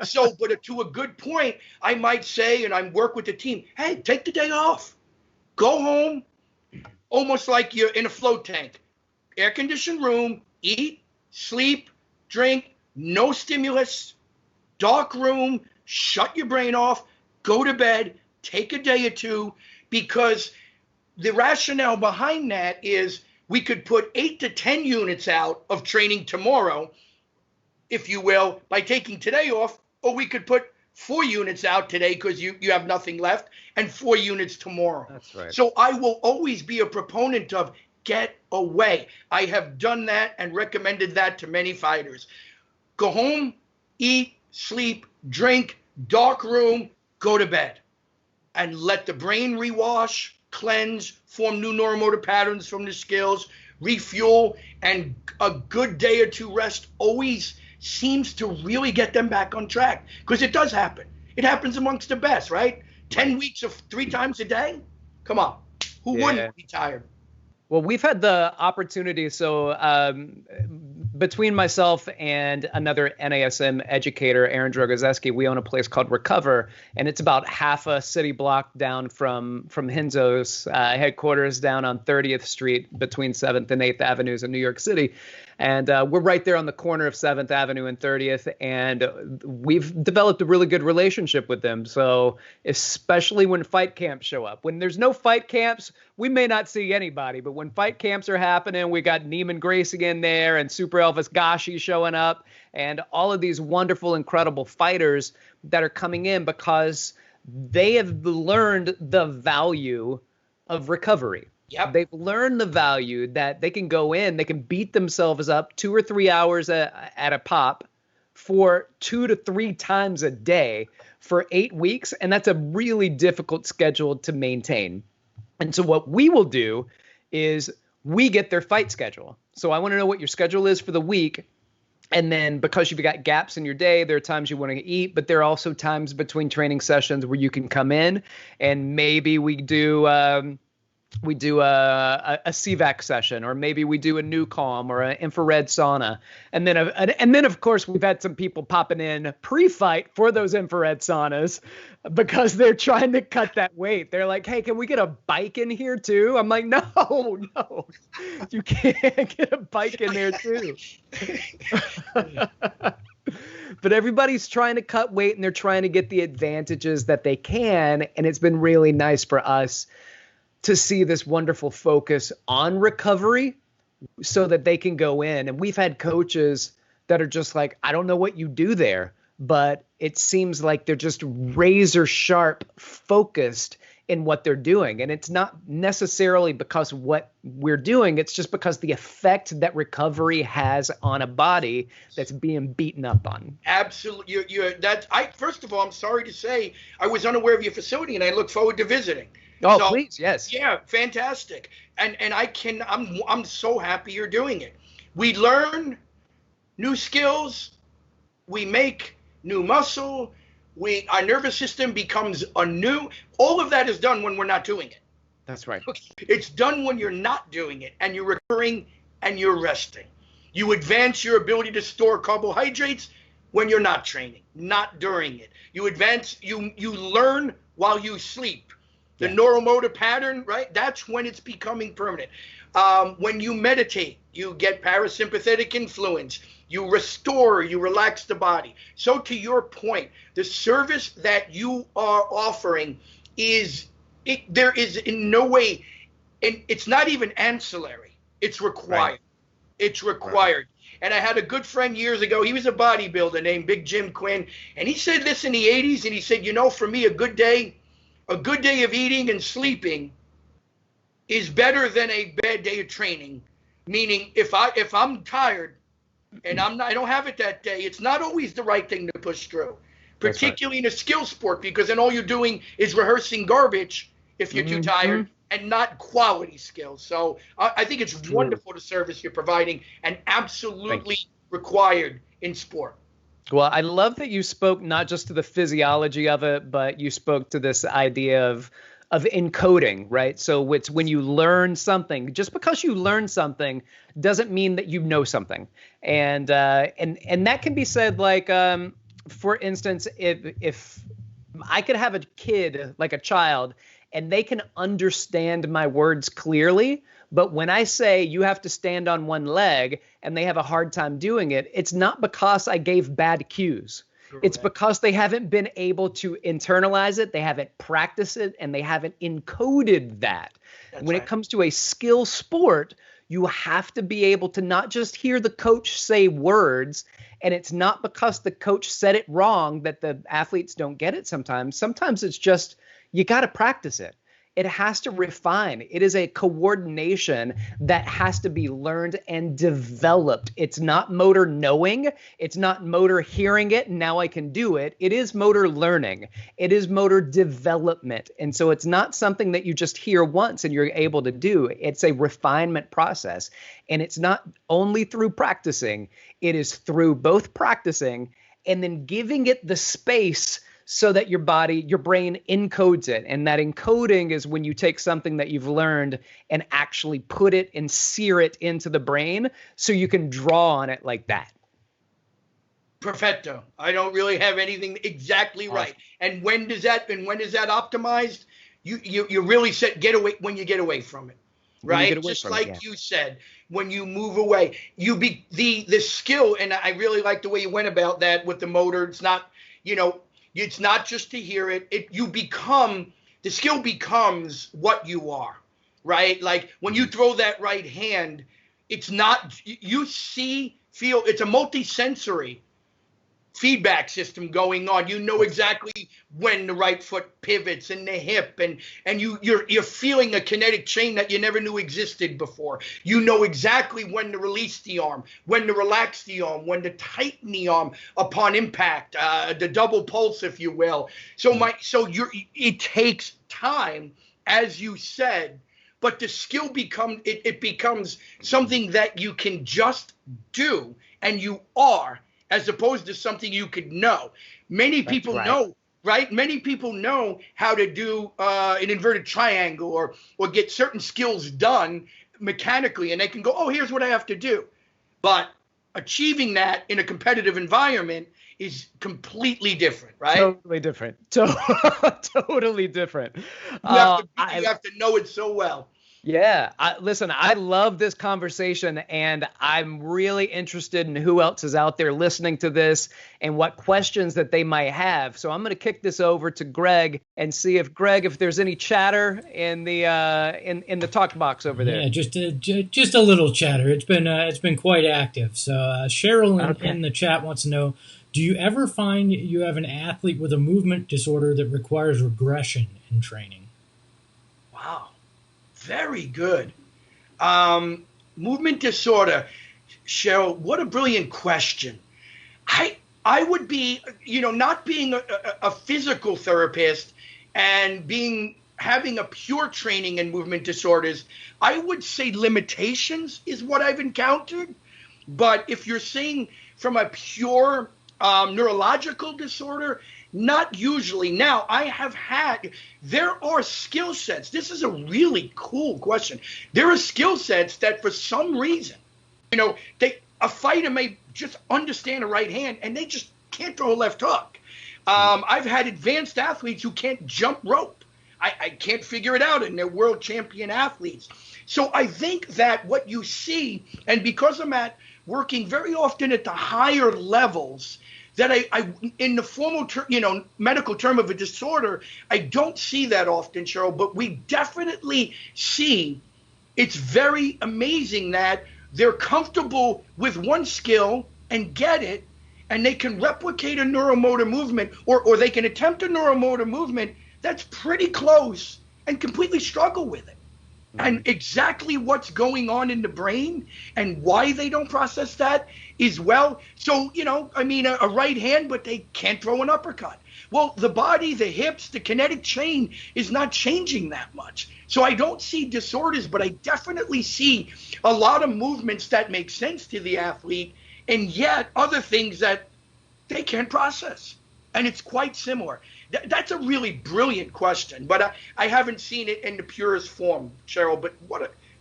So, but to a good point, I might say, and I work with the team, hey, take the day off. Go home, almost like you're in a float tank. Air-conditioned room, eat, sleep, drink, no stimulus, dark room, shut your brain off, go to bed, take a day or two, because the rationale behind that is we could put 8 to 10 units out of training tomorrow, if you will, by taking today off, or we could put 4 units out today because you have nothing left, and 4 units tomorrow. That's right. So I will always be a proponent of get away. I have done that and recommended that to many fighters. Go home, eat, sleep, drink, dark room, go to bed, and let the brain rewash, cleanse, form new neuromotor patterns from the skills, refuel, and a good day or two rest always seems to really get them back on track, because it does happen. It happens amongst the best, right? 10 weeks of 3 times a day? Come on. Who wouldn't be tired? Well, we've had the opportunity. So between myself and another NASM educator, Aaron Drogozeski, we own a place called Recover, and it's about half a city block down from Hinzo's headquarters down on 30th Street between 7th and 8th Avenues in New York City. And we're right there on the corner of 7th Avenue and 30th, and we've developed a really good relationship with them. So especially when fight camps show up. When there's no fight camps, we may not see anybody, but when fight camps are happening, we got Neiman Gracie in there and Super Elvis Gashi showing up, and all of these wonderful, incredible fighters that are coming in because they have learned the value of recovery. Yep. They've learned the value that they can go in, they can beat themselves up 2 or 3 hours at a pop for 2 to 3 times a day for 8 weeks. And that's a really difficult schedule to maintain. And so what we will do is we get their fight schedule. So I want to know what your schedule is for the week. And then because you've got gaps in your day, there are times you want to eat, but there are also times between training sessions where you can come in and maybe we do a CVAC session, or maybe we do a new calm or an infrared sauna. And then of course we've had some people popping in pre-fight for those infrared saunas because they're trying to cut that weight. They're like, hey, can we get a bike in here too? I'm like, no, you can't get a bike in there too. But everybody's trying to cut weight and they're trying to get the advantages that they can. And it's been really nice for us to see this wonderful focus on recovery so that they can go in. And we've had coaches that are just like, I don't know what you do there, but it seems like they're just razor sharp focused in what they're doing. And it's not necessarily because what we're doing, it's just because the effect that recovery has on a body that's being beaten up on. Absolutely. First of all, I'm sorry to say I was unaware of your facility and I look forward to visiting. Oh, so, please, yes. Yeah, fantastic. And I'm so happy you're doing it. We learn new skills, we make new muscle, our nervous system becomes anew. All of that is done when we're not doing it. That's right. It's done when you're not doing it and you're recovering and you're resting. You advance your ability to store carbohydrates when you're not training, not during it. You learn while you sleep. The neuromotor pattern, right? That's when it's becoming permanent. When you meditate, you get parasympathetic influence. You restore, you relax the body. So to your point, the service that you are offering there is in no way, and it's not even ancillary. It's required. Right. It's required. Right. And I had a good friend years ago. He was a bodybuilder named Big Jim Quinn. And he said this in the 80s. And he said, for me, a good day of eating and sleeping is better than a bad day of training. Meaning, if I'm tired and I don't have it that day, it's not always the right thing to push through, particularly in a skill sport, because then all you're doing is rehearsing garbage if you're too tired and not quality skills. So I think it's wonderful the service you're providing and absolutely required in sport. Well, I love that you spoke not just to the physiology of it, but you spoke to this idea of encoding, right? So it's when you learn something. Just because you learn something doesn't mean that you know something. And that can be said like, for instance, if I could have a kid, like a child, and they can understand my words clearly, but when I say you have to stand on one leg and they have a hard time doing it, it's not because I gave bad cues. Correct. It's because they haven't been able to internalize it, they haven't practiced it, and they haven't encoded that. When it comes to a skill sport, you have to be able to not just hear the coach say words, and it's not because the coach said it wrong that the athletes don't get it sometimes. Sometimes it's just you got to practice it. It has to refine. It is a coordination that has to be learned and developed. It's not motor knowing. It's not motor hearing it. Now I can do it. It is motor learning. It is motor development. And so it's not something that you just hear once and you're able to do. It's a refinement process. And it's not only through practicing. It is through both practicing and then giving it the space so that your brain encodes it. And that encoding is when you take something that you've learned and actually put it and sear it into the brain so you can draw on it like that. Perfecto. I don't really have anything exactly right. And when does that optimized? You really said when you get away from it. Right? Just like you said, when you move away, the skill, and I really like the way you went about that with the motor. It's not, it's not just to hear it. The skill becomes what you are, right? Like when you throw that right hand, it's not, feel, it's a multi-sensory feedback system going on. You know exactly when the right foot pivots and the hip, and you're feeling a kinetic chain that you never knew existed before. You know exactly when to release the arm, when to relax the arm, when to tighten the arm upon impact, the double pulse, if you will. It takes time, as you said, but the skill becomes something that you can just do, and you are, as opposed to something you could know. Many people know, right? Many people know how to do an inverted triangle or get certain skills done mechanically, and they can go, oh, here's what I have to do. But achieving that in a competitive environment is completely different, right? Totally different. Totally different. You have to know it so well. Yeah. Listen, I love this conversation, and I'm really interested in who else is out there listening to this and what questions that they might have. So I'm going to kick this over to Greg and see if there's any chatter in the in the talk box over there. Yeah, just a little chatter. It's been quite active. So Cheryl in the chat wants to know, do you ever find you have an athlete with a movement disorder that requires regression in training? Wow. Very good. Movement disorder. Cheryl, what a brilliant question. I would be, not being a physical therapist and having a pure training in movement disorders, I would say limitations is what I've encountered. But if you're saying from a pure neurological disorder, not usually. Now, there are skill sets. This is a really cool question. There are skill sets that for some reason, a fighter may just understand a right hand and they just can't throw a left hook. I've had advanced athletes who can't jump rope. I can't figure it out, and they're world champion athletes. So I think that what you see, and because I'm working very often at the higher levels, that I in the formal medical term of a disorder, I don't see that often, Cheryl, but we definitely see it's very amazing that they're comfortable with one skill and get it, and they can replicate a neuromotor movement, or they can attempt a neuromotor movement that's pretty close and completely struggle with it. And exactly what's going on in the brain and why they don't process that is, a right hand, but they can't throw an uppercut. Well, the body, the hips, the kinetic chain is not changing that much. So I don't see disorders, but I definitely see a lot of movements that make sense to the athlete, and yet other things that they can't process. And it's quite similar. That's a really brilliant question, but I haven't seen it in the purest form, Cheryl. But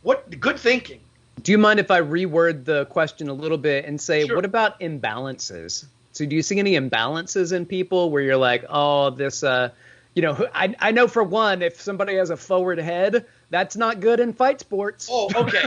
what good thinking. Do you mind if I reword the question a little bit and say, Sure. What about imbalances? So do you see any imbalances in people where you're like, oh, this, I know for one, if somebody has a forward head, that's not good in fight sports. Oh, okay.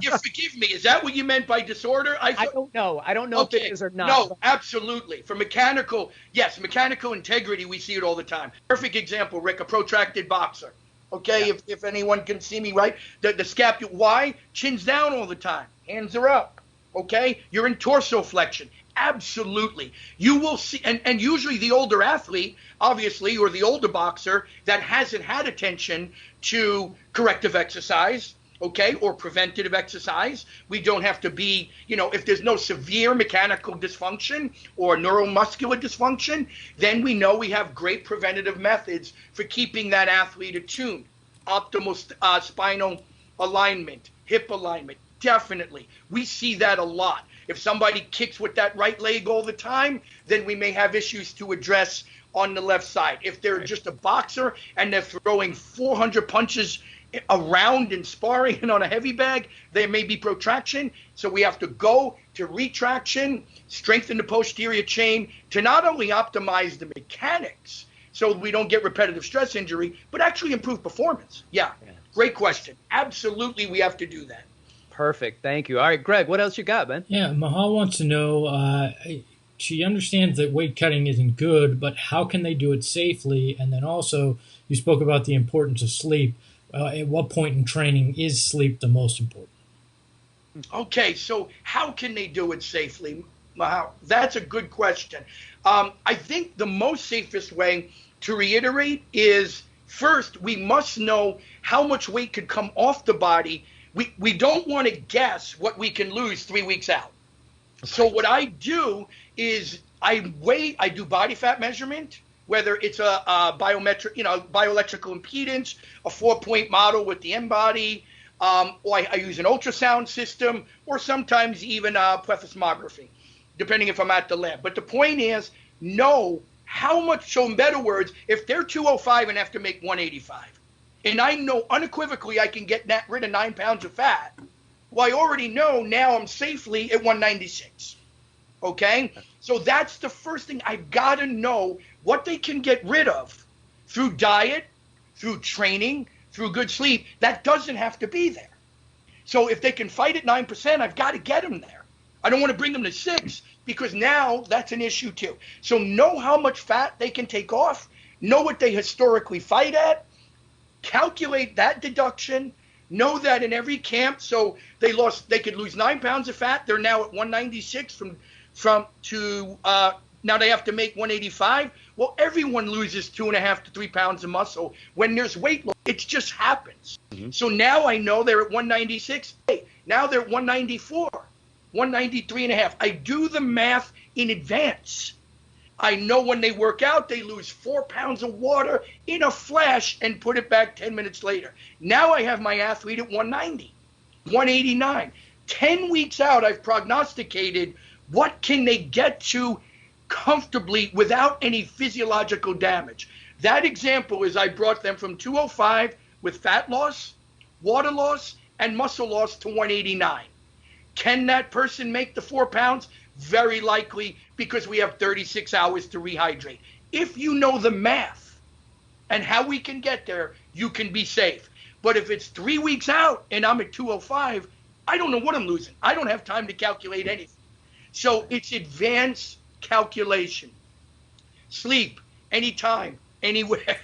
You forgive me. Is that what you meant by disorder? I don't know. I don't know if it is or not. No, absolutely. For mechanical integrity, we see it all the time. Perfect example, Rick, a protracted boxer. Okay, yeah. If anyone can see me, right? The scapula, why? Chin's down all the time. Hands are up. Okay? You're in torso flexion. Absolutely. You will see, and usually the older athlete, obviously, or the older boxer that hasn't had attention to corrective exercise, okay, or preventative exercise. We don't have to be, if there's no severe mechanical dysfunction or neuromuscular dysfunction, then we know we have great preventative methods for keeping that athlete attuned. Optimal spinal alignment, hip alignment, definitely. We see that a lot. If somebody kicks with that right leg all the time, then we may have issues to address on the left side. If they're just a boxer and they're throwing 400 punches around and sparring and on a heavy bag, there may be protraction. So we have to go to retraction, strengthen the posterior chain to not only optimize the mechanics so we don't get repetitive stress injury, but actually improve performance. Yeah, great question. Absolutely, we have to do that. Perfect. Thank you. All right, Greg, what else you got, man? Yeah, Mahal wants to know, she understands that weight cutting isn't good, but how can they do it safely? And then also, you spoke about the importance of sleep. At what point in training is sleep the most important? Okay, so how can they do it safely? Mahal? That's a good question. I think the most safest way to reiterate is, first, we must know how much weight could come off the body. We don't want to guess what we can lose 3 weeks out. So what I do is I do body fat measurement, whether it's a biometric, bioelectrical impedance, a 4-point model with the M-body, or I use an ultrasound system, or sometimes even plethysmography, depending if I'm at the lab. But the point is, know how much, so in better words, if they're 205 and have to make 185, and I know unequivocally I can get rid of 9 pounds of fat, well, I already know now I'm safely at 196. Okay? So that's the first thing. I've got to know what they can get rid of through diet, through training, through good sleep. That doesn't have to be there. So if they can fight at 9%, I've got to get them there. I don't want to bring them to 6 because now that's an issue too. So know how much fat they can take off, know what they historically fight at, calculate that deduction, know that in every camp, so they could lose 9 pounds of fat. They're now at 196 now they have to make 185. Well, everyone loses 2.5 to 3 pounds of muscle when there's weight loss. It just happens. Mm-hmm. So now I know they're at 196. Hey, now they're at 194, 193.5. I do the math in advance. I know when they work out, they lose 4 pounds of water in a flash and put it back 10 minutes later. Now I have my athlete at 190, 189. 10 weeks out, I've prognosticated what can they get to comfortably without any physiological damage. That example is I brought them from 205 with fat loss, water loss, and muscle loss to 189. Can that person make the 4 pounds? Very likely, because we have 36 hours to rehydrate. If you know the math and how we can get there, you can be safe. But if it's 3 weeks out and I'm at 205, I don't know what I'm losing. I don't have time to calculate anything. So it's advanced calculation. Sleep, anytime, anywhere.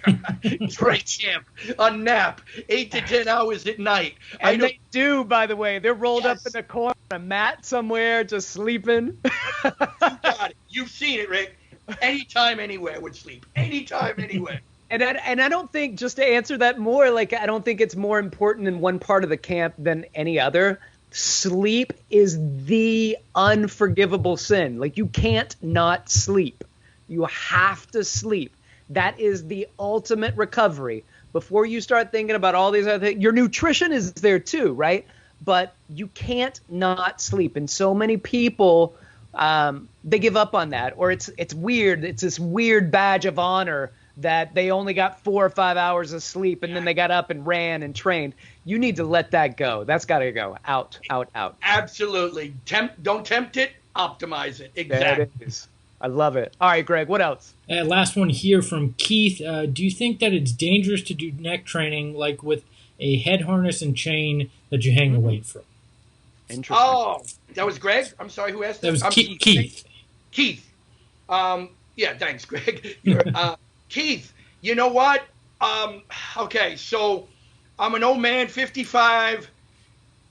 Great champ. A nap, 8 to 10 hours at night. And they do, by the way. They're rolled up in a corner, a mat somewhere, just sleeping. You got it. You've seen it, Rick. Anytime, anywhere would sleep. Anytime, anywhere. And I don't think, just to answer that more, I don't think it's more important in one part of the camp than any other. Sleep is the unforgivable sin. You can't not sleep. You have to sleep. That is the ultimate recovery. Before you start thinking about all these other things, your nutrition is there too, right? But you can't not sleep. And so many people, they give up on that. Or it's weird. It's this weird badge of honor that they only got 4 or 5 hours of sleep and then they got up and ran and trained. You need to let that go. That's got to go out. Absolutely. Don't tempt it. Optimize it. Exactly. There it is. I love it. All right, Greg, what else? Last one here from Keith. Do you think that it's dangerous to do neck training like with a head harness and chain that you hang the weight from? Interesting. Oh, that was Greg? I'm sorry, who asked that? That was Keith. Keith. Yeah, thanks, Greg. Keith, you know what? Okay, so I'm an old man, 55.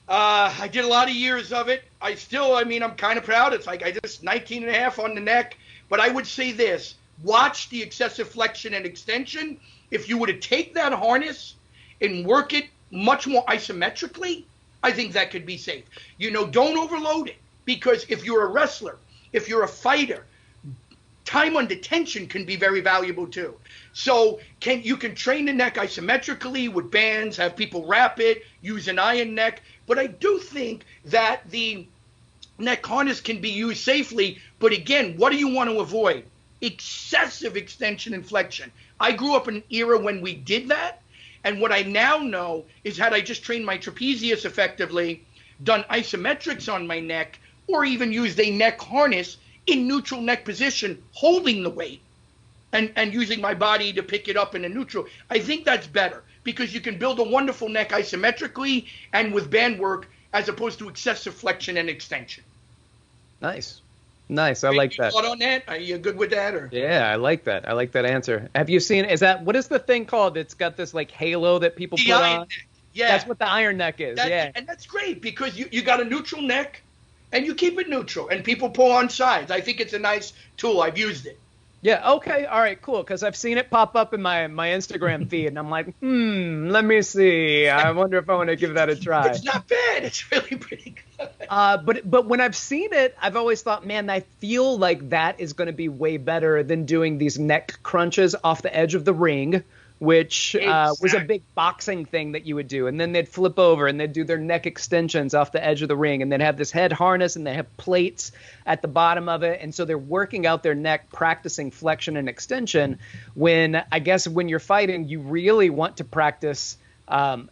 I did a lot of years of it. I'm kind of proud. It's like I just 19 and a half on the neck. But I would say this, watch the excessive flexion and extension. If you were to take that harness and work it much more isometrically, I think that could be safe. Don't overload it, because if you're a wrestler, if you're a fighter, time under tension can be very valuable too. So you can train the neck isometrically with bands, have people wrap it, use an iron neck. But I do think that the neck harness can be used safely, but again, what do you want to avoid? Excessive extension and flexion. I grew up in an era when we did that, and what I now know is had I just trained my trapezius effectively, done isometrics on my neck, or even used a neck harness in neutral neck position, holding the weight, and using my body to pick it up in a neutral, I think that's better because you can build a wonderful neck isometrically and with band work as opposed to excessive flexion and extension. Nice. I like that. Thought on that? Are you good with that? Or? Yeah, I like that. I like that answer. Have you seen, what is the thing called? It's got this like halo that people put on. Neck. Yeah. That's what the iron neck is. Yeah. And that's great because you got a neutral neck and you keep it neutral and people pull on sides. I think it's a nice tool. I've used it. Yeah, okay, all right, cool, because I've seen it pop up in my Instagram feed, and I'm like, let me see. I wonder if I want to give that a try. It's not bad. It's really pretty good. But when I've seen it, I've always thought, man, I feel like that is going to be way better than doing these neck crunches off the edge of the ring, which was a big boxing thing that you would do. And then they'd flip over and they'd do their neck extensions off the edge of the ring. And they'd have this head harness and they have plates at the bottom of it. And so they're working out their neck, practicing flexion and extension, when I guess when you're fighting, you really want to practice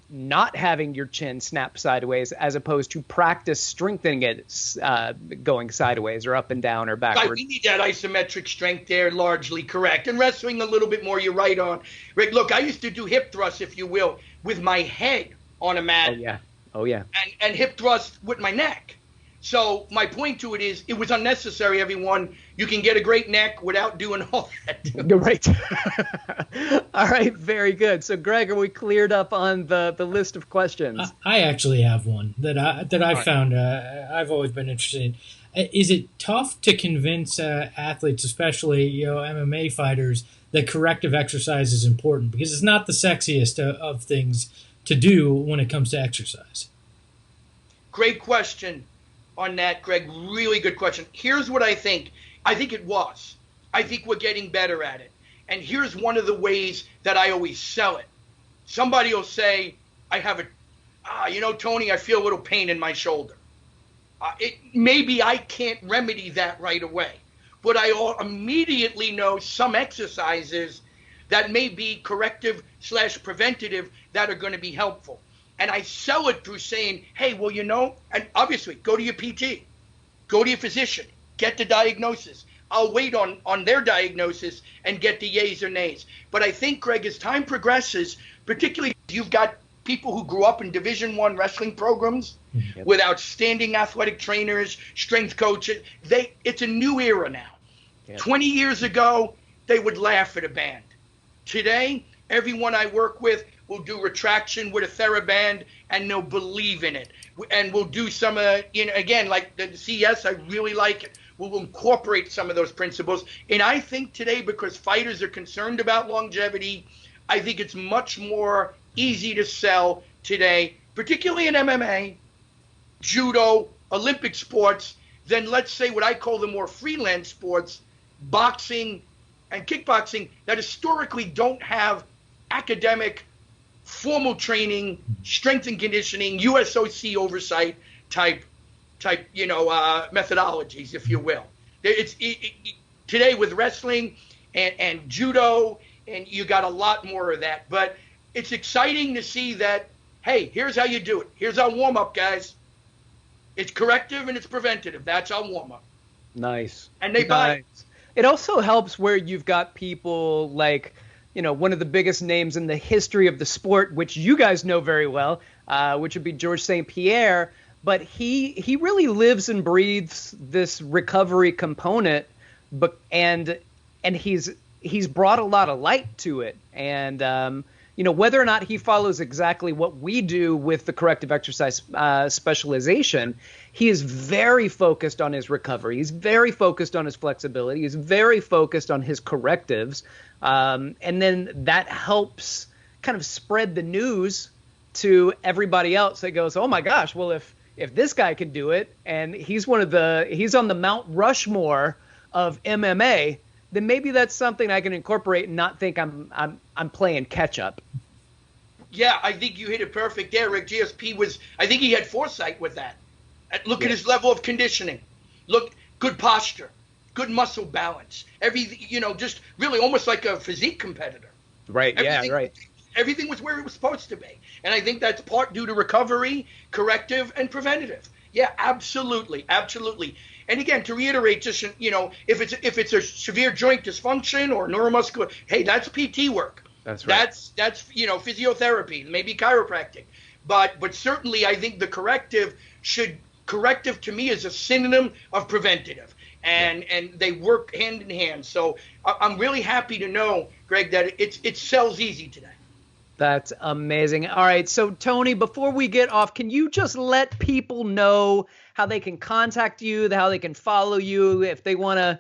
not having your chin snap sideways as opposed to practice strengthening it going sideways or up and down or backward. Right, we need that isometric strength there, largely correct. And wrestling a little bit more, you're right on. Rick, look, I used to do hip thrusts, if you will, with my head on a mat. Oh, yeah. And hip thrust with my neck. So my point to it is it was unnecessary, everyone. You can get a great neck without doing all that. Right. All right. Very good. So, Greg, are we cleared up on the list of questions? I actually have one that I found I've always been interested in. Is it tough to convince athletes, especially MMA fighters, that corrective exercise is important? Because it's not the sexiest of things to do when it comes to exercise. Great question on that, Greg. Really good question. Here's what I think. I think it was. I think we're getting better at it. And here's one of the ways that I always sell it. Somebody will say, I have Tony, I feel a little pain in my shoulder. Maybe I can't remedy that right away. But I immediately know some exercises that may be corrective/preventative that are going to be helpful. And I sell it through saying, hey, well, and obviously go to your PT, go to your physician, get the diagnosis. I'll wait on their diagnosis and get the yays or nays. But I think, Greg, as time progresses, particularly if you've got people who grew up in Division I wrestling programs with outstanding athletic trainers, strength coaches, it's a new era now. 20 years ago, they would laugh at a band. Today, everyone I work with will do retraction with a TheraBand, and they'll believe in it. And we'll do some, again, like the CS, I really like it. We'll incorporate some of those principles. And I think today, because fighters are concerned about longevity, I think it's much more easy to sell today, particularly in MMA, judo, Olympic sports, than, let's say, what I call the more freelance sports, boxing and kickboxing, that historically don't have academic formal training, strength and conditioning, USOC oversight type methodologies, if you will. Today with wrestling and judo, and you got a lot more of that. But it's exciting to see that, hey, here's how you do it. Here's our warm-up, guys. It's corrective and it's preventative. That's our warm-up. Nice. And they buy it. It also helps where you've got people like, one of the biggest names in the history of the sport, which you guys know very well, which would be George St Pierre. But he really lives and breathes this recovery component, and he's brought a lot of light to it. And whether or not he follows exactly what we do with the corrective exercise specialization, he is very focused on his recovery. He's very focused on his flexibility. He's very focused on his correctives. And then that helps kind of spread the news to everybody else that goes, oh my gosh, well, if this guy can do it and he's on the Mount Rushmore of MMA, then maybe that's something I can incorporate and not think I'm playing catch up. Yeah, I think you hit it perfect there, Rick. GSP I think he had foresight with that. Look at his level of conditioning. Look, good posture, good muscle balance. Just really almost like a physique competitor. Right. Everything was where it was supposed to be. And I think that's part due to recovery, corrective, and preventative. Yeah, absolutely. Absolutely. And again, to reiterate, just, if it's a severe joint dysfunction or neuromuscular, hey, that's PT work. That's right. That's physiotherapy, maybe chiropractic. But certainly I think the corrective to me is a synonym of preventative. And they work hand in hand. So I'm really happy to know, Greg, that it sells easy today. That's amazing. All right. So, Tony, before we get off, can you just let people know how they can contact you, how they can follow you, if they want to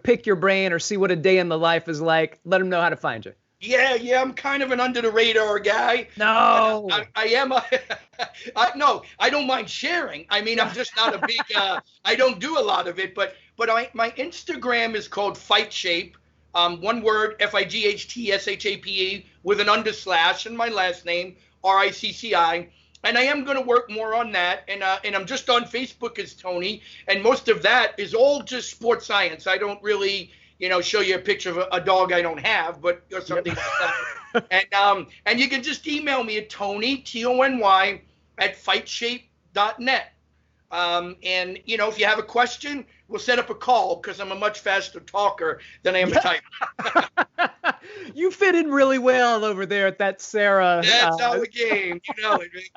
pick your brain or see what a day in the life is like? Let them know how to find you. Yeah, I'm kind of an under the radar guy. No, I am. No, I don't mind sharing. I mean, I'm just not a big. I don't do a lot of it, but my Instagram is called Fight Shape. One word, FIGHTSHAPE with an underslash, and my last name RICCI. And I am going to work more on that. And I'm just on Facebook as Tony, and most of that is all just sports science. I don't really, show you a picture of a dog I don't have, or something like that. And you can just email me at Tony, TONY, at fightshape.net. And if you have a question, we'll set up a call because I'm a much faster talker than I am a typer. You fit in really well over there at that Sarah. That's our game. You know it, right?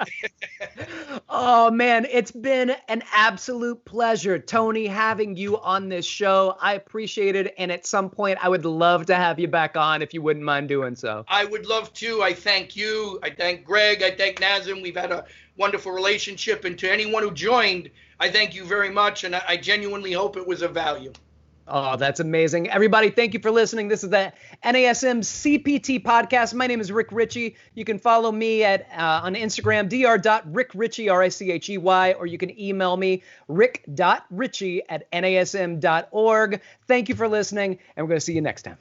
Oh, man, it's been an absolute pleasure, Tony, having you on this show. I appreciate it. And at some point, I would love to have you back on if you wouldn't mind doing so. I would love to. I thank you. I thank Greg. I thank NASM. We've had a wonderful relationship. And to anyone who joined, I thank you very much. And I genuinely hope it was of value. Oh, that's amazing. Everybody, thank you for listening. This is the NASM CPT podcast. My name is Rick Richey. You can follow me on Instagram, dr.rickrichy, RICHEY, or you can email me, rick.richey@nasm.org. Thank you for listening, and we're going to see you next time.